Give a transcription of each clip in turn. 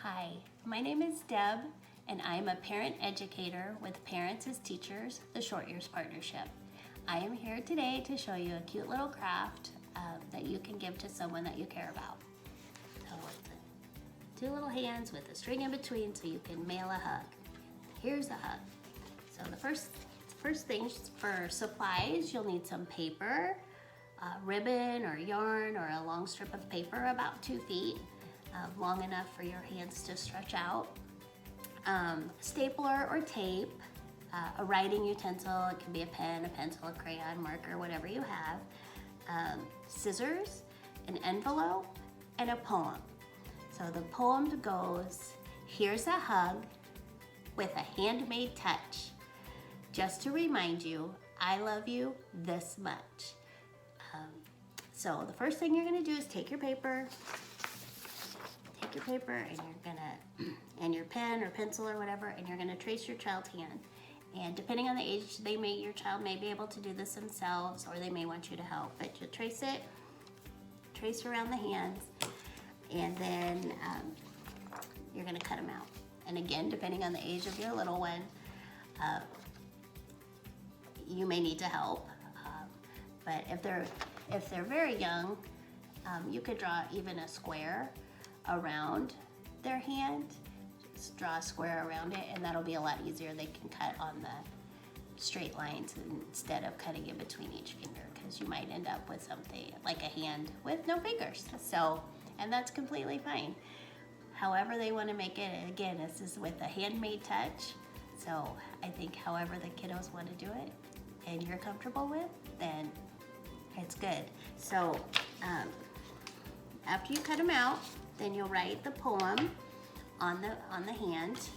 Hi, my name is Deb, and I'm a parent educator with Parents as Teachers, the Short Years Partnership. I am here today to show you a cute little craft that you can give to someone that you care about. So it's two little hands with a string in between so you can mail a hug. Here's a hug. So the first things for supplies, you'll need some paper, ribbon or yarn or a long strip of paper about 2 feet. Long enough for your hands to stretch out, stapler or tape, a writing utensil, it can be a pen, a pencil, a crayon, marker, whatever you have, scissors, an envelope, and a poem. So the poem goes, "Here's a hug with a handmade touch, just to remind you I love you this much." So the first thing you're gonna do is take your paper, and you're gonna, and your pen or pencil or whatever, and you're gonna trace your child's hand. And depending on the age, your child may be able to do this themselves, or they may want you to help. But you trace around the hands, and then you're gonna cut them out. And again, depending on the age of your little one, you may need to help. But if they're very young, you could draw even a square around their hand. Just draw a square around it, and that'll be a lot easier. They can cut on the straight lines instead of cutting in between each finger, because you might end up with something like a hand with no fingers. So, and that's completely fine. However they want to make it, again, this is with a handmade touch. So I think however the kiddos want to do it and you're comfortable with, then it's good. So after you cut them out, then you'll write the poem on the hand.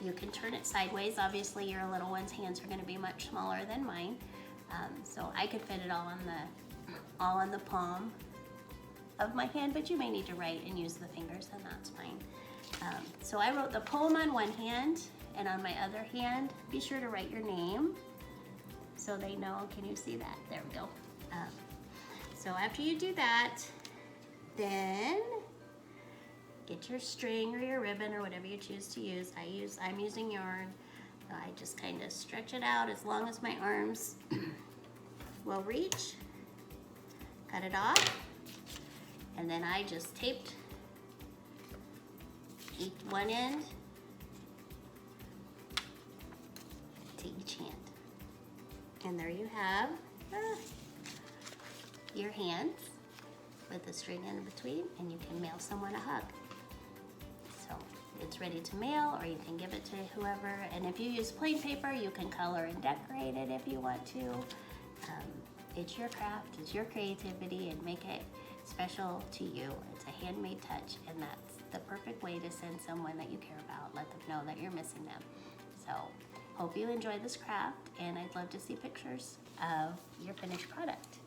You can turn it sideways. Obviously, your little one's hands are going to be much smaller than mine, so I could fit it all on the palm of my hand. But you may need to write and use the fingers, and that's fine. So I wrote the poem on one hand, and on my other hand, be sure to write your name so they know. Can you see that? There we go. So after you do that, then get your string or your ribbon or whatever you choose to use. I'm using yarn. So I just kind of stretch it out as long as my arms will reach. Cut it off, and then I just taped one end to each hand. And there you have your hands with a string in between, and you can mail someone a hug. So it's ready to mail, or you can give it to whoever. And if you use plain paper, you can color and decorate it if you want to. It's your craft, it's your creativity, and make it special to you. It's a handmade touch, and that's the perfect way to send someone that you care about. Let them know that you're missing them. So hope you enjoy this craft, and I'd love to see pictures of your finished product.